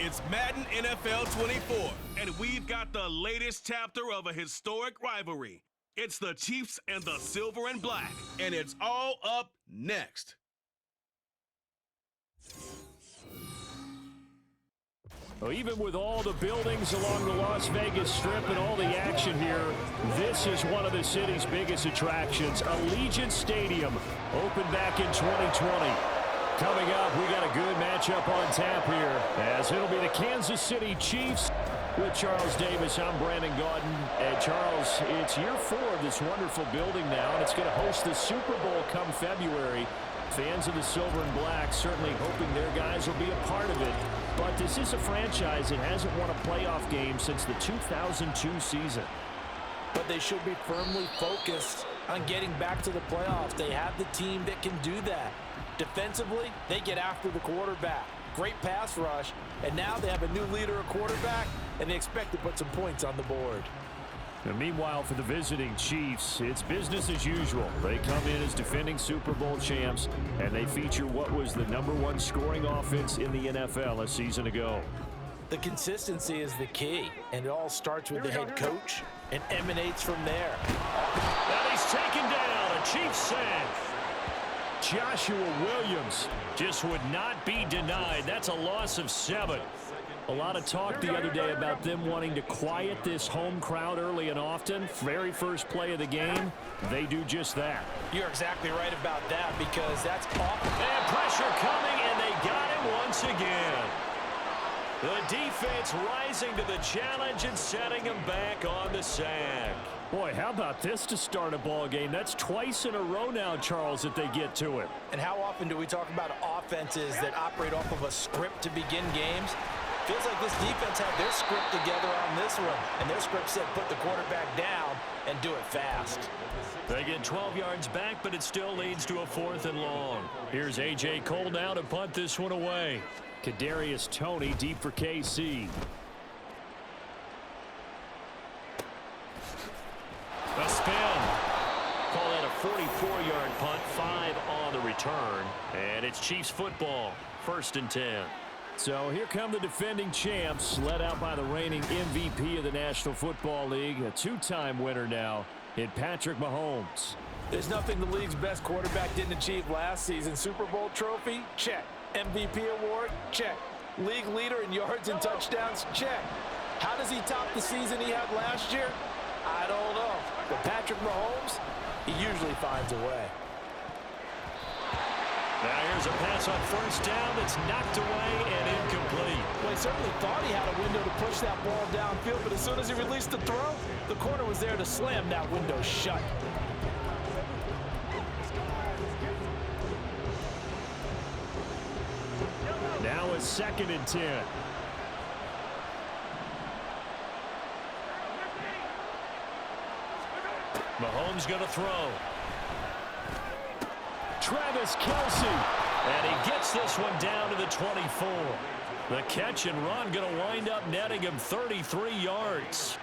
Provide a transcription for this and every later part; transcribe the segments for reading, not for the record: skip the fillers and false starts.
It's Madden NFL 24, and we've got the latest chapter of a historic rivalry. It's the Chiefs and the Silver and Black, and it's all up next. Well, even with all the buildings along the Las Vegas Strip and all the action here, this is one of the city's biggest attractions. Allegiant Stadium opened back in 2020. Coming up, we got a good matchup on tap here, as it'll be the Kansas City Chiefs with Charles Davis. I'm Brandon Gaudin. And Charles, it's year 4 of this wonderful building now, and it's going to host the Super Bowl come February. Fans of the Silver and Black certainly hoping their guys will be a part of it. But this is a franchise that hasn't won a playoff game since the 2002 season. But they should be firmly focused on getting back to the playoffs. They have the team that can do that. Defensively, they get after the quarterback. Great pass rush, and now they have a new leader at quarterback, and they expect to put some points on the board. And meanwhile, for the visiting Chiefs, it's business as usual. They come in as defending Super Bowl champs, and they feature what was the #1 scoring offense in the NFL a season ago. The consistency is the key, and it all starts with the head coach and emanates from there. And he's taken down, a Chiefs sack. Joshua Williams just would not be denied. That's a loss of 7. A lot of talk the other day about them wanting to quiet this home crowd early and often. Very first play of the game, they do just that. You're exactly right about that, because that's awful. And pressure coming, and they got him once again. The defense rising to the challenge and setting him back on the sack. Boy, how about this to start a ball game? That's twice in a row now, Charles, that they get to it. And how often do we talk about offenses that operate off of a script to begin games? Feels like this defense had their script together on this one, and their script said put the quarterback down and do it fast. They get 12 yards back, but it still leads to a 4th and long. Here's A.J. Cole now to punt this one away. Kadarius Toney deep for KC. A spin. Call that a 44-yard punt, 5 on the return. And it's Chiefs football, 1st and 10. So here come the defending champs, led out by the reigning MVP of the National Football League, a 2-time winner now in Patrick Mahomes. There's nothing the league's best quarterback didn't achieve last season. Super Bowl trophy? Check. MVP award? Check. League leader in yards and touchdowns? Check. How does he top the season he had last year? I don't know. But Patrick Mahomes, he usually finds a way. Now here's a pass on 1st down that's knocked away and incomplete. Well, he certainly thought he had a window to push that ball downfield, but as soon as he released the throw, the corner was there to slam that window shut. Now a 2nd and 10. Mahomes going to throw. Travis Kelce, and he gets this one down to the 24. The catch and run going to wind up netting him 33 yards.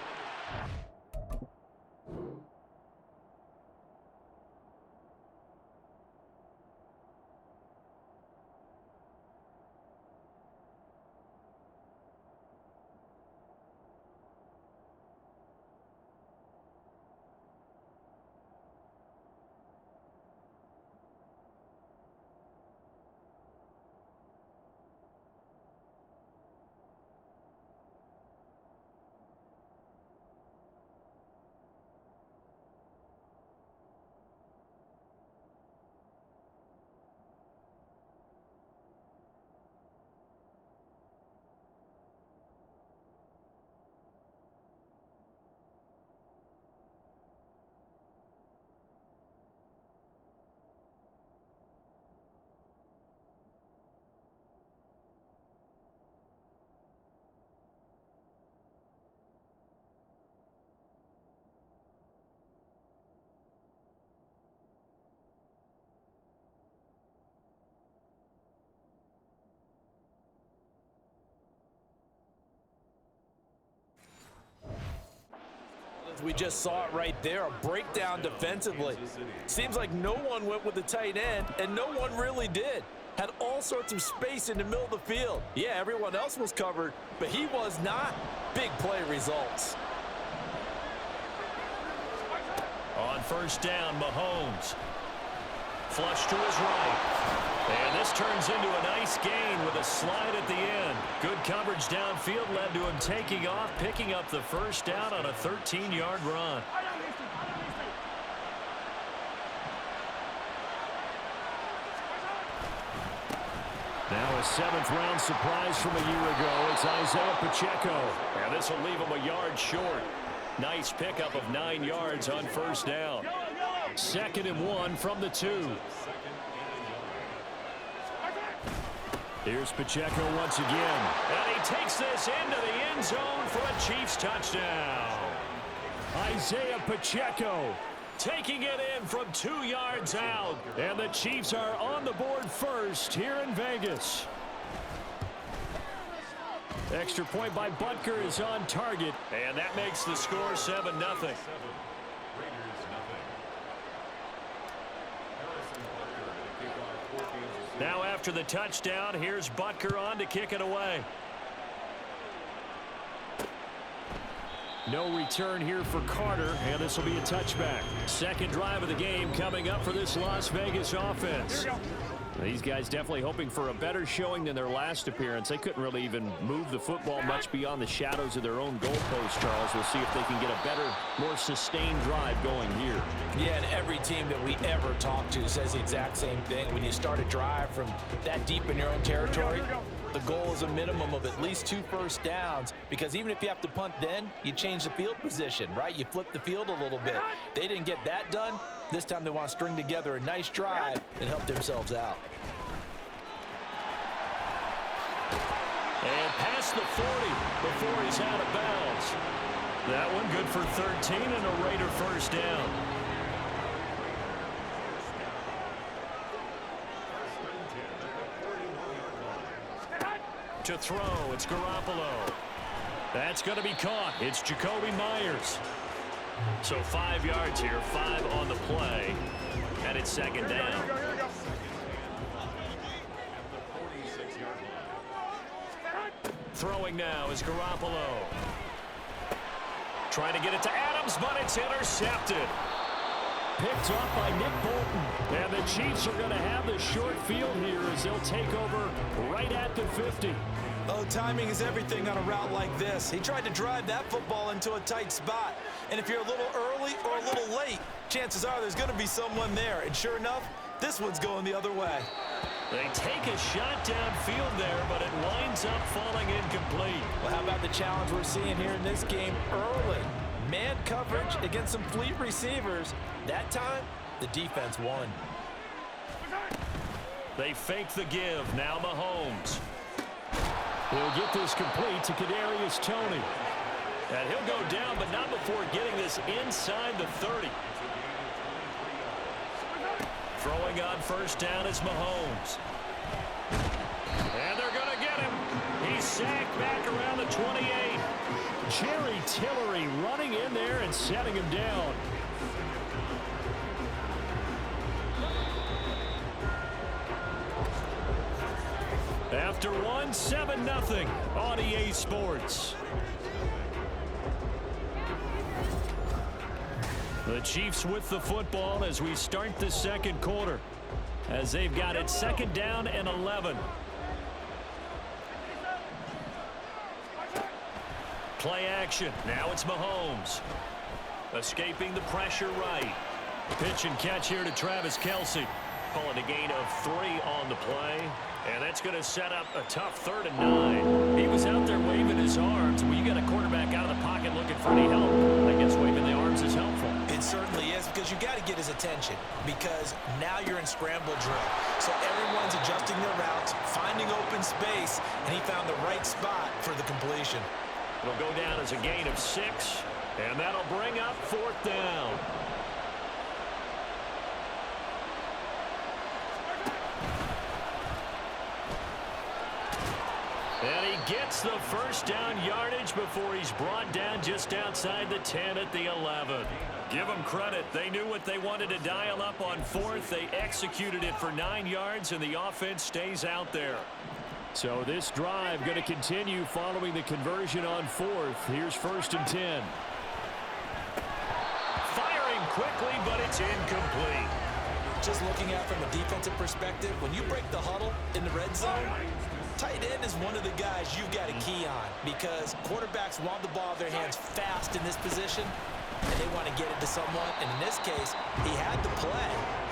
We just saw it right there, a breakdown defensively. Seems like no one went with the tight end, and no one really did. had all sorts of space in the middle of the field. Yeah, everyone else was covered, but he was not. Big play results. On first down, Mahomes. Flush to his right. And this turns into a nice gain with a slide at the end. Good coverage downfield led to him taking off, picking up the first down on a 13-yard run. Now a seventh-round surprise from a year ago. It's Isaiah Pacheco. And this will leave him a yard short. Nice pickup of 9 yards on first down. 2nd and 1 from the 2. Here's Pacheco once again. And he takes this into the end zone for a Chiefs touchdown. Isaiah Pacheco taking it in from 2 yards out. And the Chiefs are on the board first here in Vegas. Extra point by Butker is on target. And that makes the score 7-0. Now after the touchdown, here's Butker on to kick it away. No return here for Carter, and this will be a touchback. Second drive of the game coming up for this Las Vegas offense. These guys definitely hoping for a better showing than their last appearance. They couldn't really even move the football much beyond the shadows of their own goalpost, Charles. We'll see if they can get a better, more sustained drive going here. Yeah, and every team that we ever talk to says the exact same thing. When you start a drive from that deep in your own territory, the goal is a minimum of at least 2 first downs, because even if you have to punt then, you change the field position, right? You flip the field a little bit. They didn't get that done. This time they want to string together a nice drive and help themselves out. And past the 40 before he's out of bounds. That one good for 13 and a Raider first down. To throw, it's Garoppolo. That's going to be caught. It's Jacoby Myers. So 5 yards here, 5 on the play, and it's second down. Throwing now is Garoppolo. Trying to get it to Adams, but it's intercepted. Picked off by Nick Bolton. And the Chiefs are going to have the short field here as they'll take over right at the 50. Oh, timing is everything on a route like this. He tried to drive that football into a tight spot. And if you're a little early or a little late, chances are there's going to be someone there. And sure enough, this one's going the other way. They take a shot downfield there, but it winds up falling incomplete. Well, how about the challenge we're seeing here in this game early? Man coverage against some fleet receivers. That time, the defense won. They fake the give. Now Mahomes. He'll get this complete to Kadarius Toney. And he'll go down, but not before getting this inside the 30. Throwing on first down is Mahomes. And they're going to get him. He's sacked back around the 28. Jerry Tillery running in there and setting him down. After one, 7-0 on EA Sports. The Chiefs with the football as we start the second quarter, as they've got it second down and 11. Play action. Now it's Mahomes. Escaping the pressure right. Pitch and catch here to Travis Kelce. Calling a gain of 3 on the play. And that's going to set up a tough 3rd and 9. He was out there waving his arms. Well, you got a quarterback out of the pocket looking for any help. I guess waving the arms is helpful. It certainly is, because you got to get his attention, because now you're in scramble drill. So everyone's adjusting their routes, finding open space, and he found the right spot for the completion. It'll go down as a gain of 6, and that'll bring up 4th down. And he gets the first down yardage before he's brought down just outside the 10 at the 11. Give them credit. They knew what they wanted to dial up on fourth. They executed it for 9 yards, and the offense stays out there. So this drive going to continue following the conversion on fourth. Here's 1st and 10. Firing quickly, but it's incomplete. Just looking at from a defensive perspective, when you break the huddle in the red zone, tight end is one of the guys you've got to key on because quarterbacks want the ball in their hands fast in this position, and they want to get it to someone. And in this case, he had the play.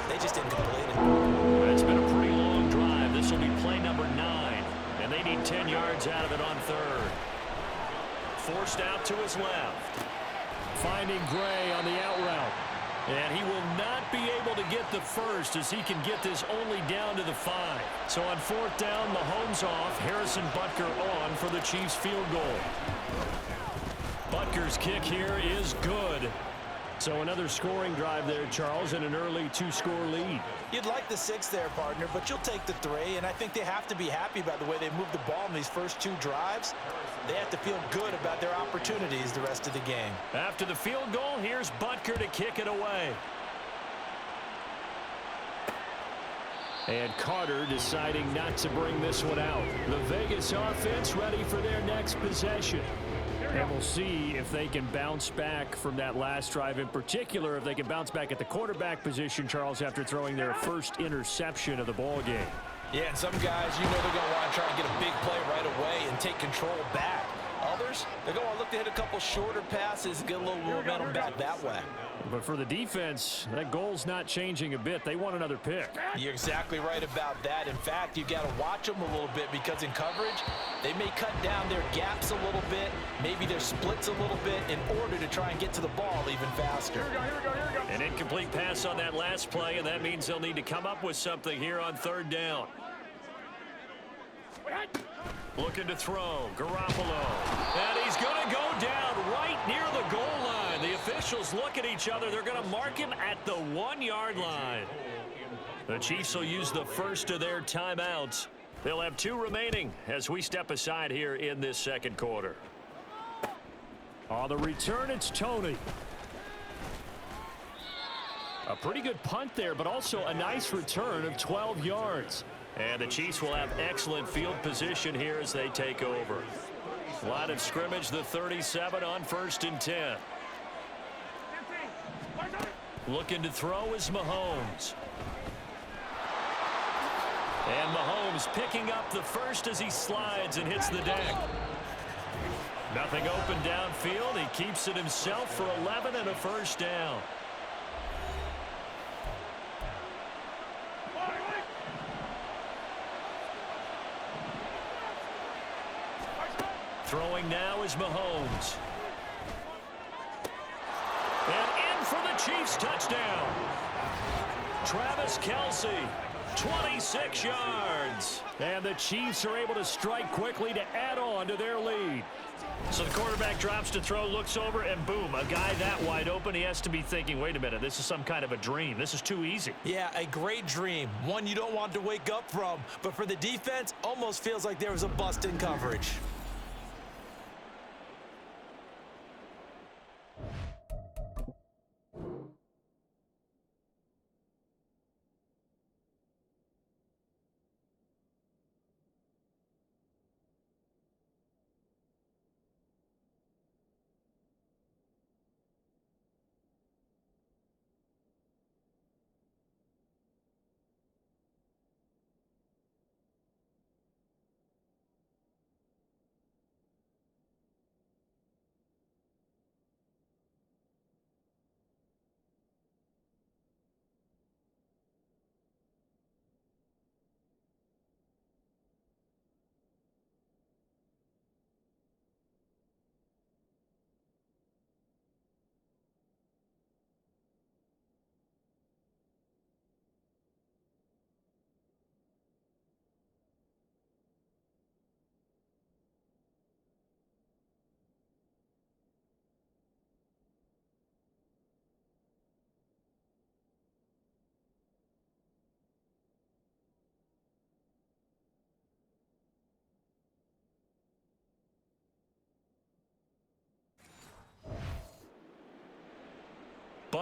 They just didn't complete it. It's been a pretty long drive. This will be play number 9, and they need 10 yards out of it on 3rd. Forced out to his left. Finding Gray on the out route. And he will not be able to get the first as he can get this only down to the 5. So on 4th down, Mahomes off, Harrison Butker on for the Chiefs field goal. Butker's kick here is good. So another scoring drive there, Charles, and an early 2-score lead. You'd like the 6 there, partner, but you'll take the 3, and I think they have to be happy about the way they moved the ball in these first 2 drives. They have to feel good about their opportunities the rest of the game. After the field goal, here's Butker to kick it away. And Carter deciding not to bring this one out. The Vegas offense ready for their next possession. And we'll see if they can bounce back from that last drive, in particular if they can bounce back at the quarterback position, Charles, after throwing their first interception of the ball game. Yeah, and some guys, you know they're going to want to try and get a big play right away and take control back. Others, they're going to look to hit a couple shorter passes and get a little momentum back that way. But for the defense, that goal's not changing a bit. They want another pick. You're exactly right about that. In fact, you've got to watch them a little bit because in coverage, they may cut down their gaps a little bit, maybe their splits a little bit in order to try and get to the ball even faster. An incomplete pass on that last play, and that means they'll need to come up with something here on 3rd down. Looking to throw, Garoppolo. And he's going to go down right near the goal line. The officials look at each other. They're going to mark him at the 1-yard line. The Chiefs will use the first of their timeouts. They'll have 2 remaining as we step aside here in this 2nd quarter. On the return, it's Tony. A pretty good punt there, but also a nice return of 12 yards. And the Chiefs will have excellent field position here as they take over. Line of scrimmage, the 37 on 1st and 10. Looking to throw is Mahomes. And Mahomes picking up the first as he slides and hits the deck. Nothing open downfield. He keeps it himself for 11 and a first down. Throwing now is Mahomes. And in for the Chiefs touchdown. Travis Kelce, 26 yards. And the Chiefs are able to strike quickly to add on to their lead. So the quarterback drops to throw, looks over, and boom, a guy that wide open, he has to be thinking, wait a minute, this is some kind of a dream. This is too easy. Yeah, a great dream. One you don't want to wake up from. But for the defense, almost feels like there was a bust in coverage.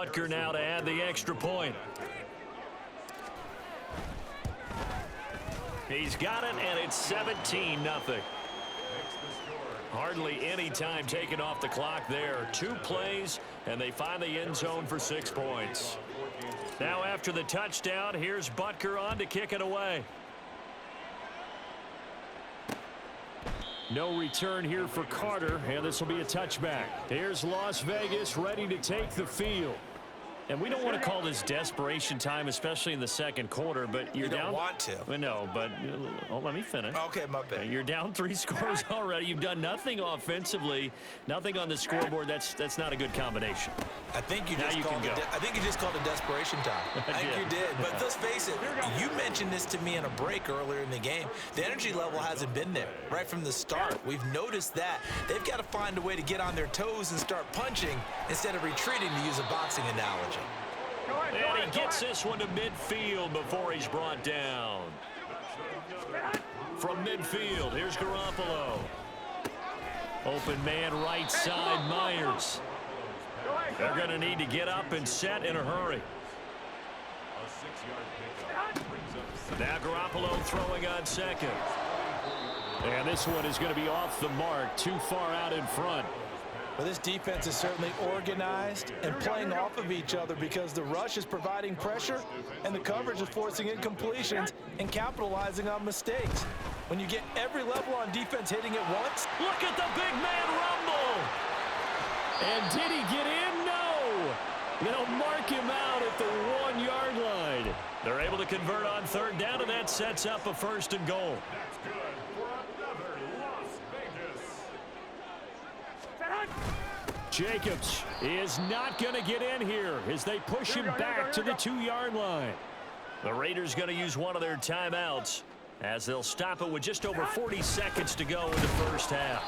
Butker now to add the extra point. He's got it, and it's 17-0. Hardly any time taken off the clock there. 2 plays, and they find the end zone for 6 points. Now after the touchdown, here's Butker on to kick it away. No return here for Carter, and this will be a touchback. Here's Las Vegas ready to take the field. And we don't want to call this desperation time, especially in the second quarter, but you're down. You don't want to. No, but let me finish. Okay, my bad. You're down 3 scores already. You've done nothing offensively, nothing on the scoreboard. That's not a good combination. I think you just called it desperation time. I think you did. But let's face it, you mentioned this to me in a break earlier in the game. The energy level hasn't been there right from the start. We've noticed that. They've got to find a way to get on their toes and start punching instead of retreating, to use a boxing analogy. And he gets this one to midfield before he's brought down. From midfield, here's Garoppolo. Open man right side, Myers. They're going to need to get up and set in a hurry. Now Garoppolo throwing on second. And this one is going to be off the mark, too far out in front. Well, this defense is certainly organized and playing off of each other because the rush is providing pressure and the coverage is forcing incompletions and capitalizing on mistakes. When you get every level on defense hitting at once. Look at the big man rumble. And did he get in? No. They'll mark him out at the 1-yard line. They're able to convert on third down, and that sets up a 1st and goal. Jacobs is not going to get in here as they push him back to the 2-yard line. The Raiders going to use one of their timeouts as they'll stop it with just over 40 seconds to go in the first half.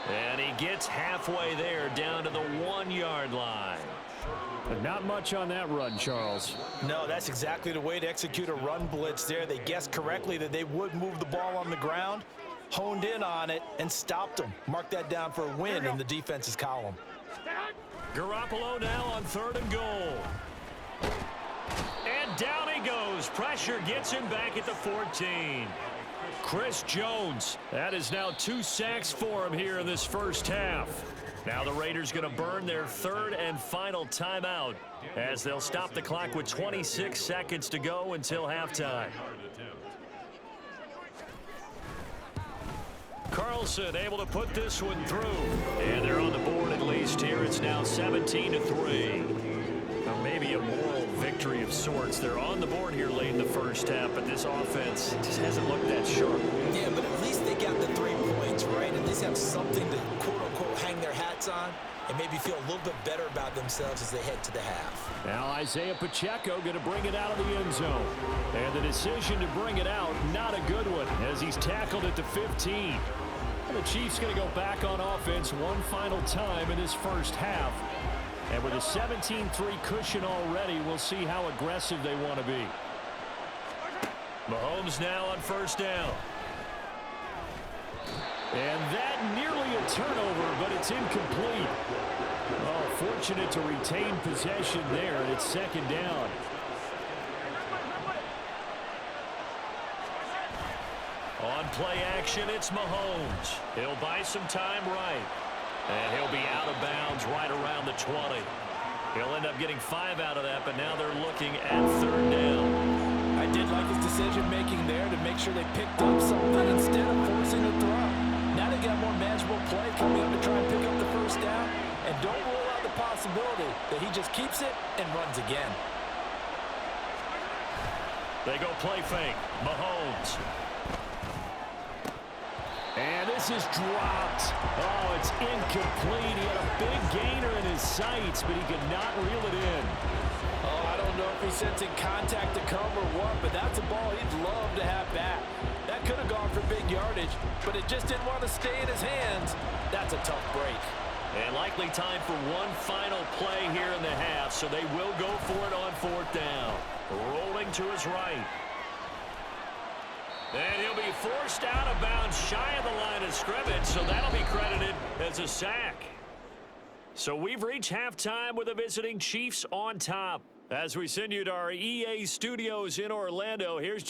And he gets halfway there down to the 1-yard line. But not much on that run, Charles. No, that's exactly the way to execute a run blitz there. They guessed correctly that they would move the ball on the ground, honed in on it, and stopped them. Mark that down for a win in the defense's column. Garoppolo now on 3rd and goal. And down he goes. Pressure gets him back at the 14. Chris Jones. That is now 2 sacks for him here in this first half. Now the Raiders going to burn their 3rd and final timeout as they'll stop the clock with 26 seconds to go until halftime. Carlson able to put this one through. And they're on the board at least here. It's now 17-3. Now maybe a moral victory of sorts. They're on the board here late in the first half, but this offense just hasn't looked that sharp. Yeah, but at least they got the 3 points, right? At least have something to, quote-unquote, hang their hats on and maybe feel a little bit better about themselves as they head to the half. Now Isaiah Pacheco going to bring it out of the end zone. And the decision to bring it out, not a good one, as he's tackled at the 15. And the Chiefs going to go back on offense one final time in this first half. And with a 17-3 cushion already, we'll see how aggressive they want to be. Mahomes now on 1st down. And that nearly a turnover, but it's incomplete. Oh, fortunate to retain possession there, and it's 2nd down. On play action, it's Mahomes. He'll buy some time right. And he'll be out of bounds right around the 20. He'll end up getting 5 out of that, but now they're looking at 3rd down. I did like his decision-making there to make sure they picked up something instead of forcing a throw. Now they got more manageable play coming up to try and pick up the 1st down. And don't rule out the possibility that he just keeps it and runs again. They go play fake. Mahomes. And this is dropped. Oh, it's incomplete. He had a big gainer in his sights, but he could not reel it in. Oh, I don't know if he's sensing contact to come or what, but that's a ball he'd love to have back. That could have gone for big yardage, but it just didn't want to stay in his hands. That's a tough break. And likely time for one final play here in the half, so they will go for it on 4th down. Rolling to his right. And he'll be forced out of bounds shy of the line of scrimmage, so that'll be credited as a sack. So we've reached halftime with the visiting Chiefs on top. As we send you to our EA studios in Orlando, here's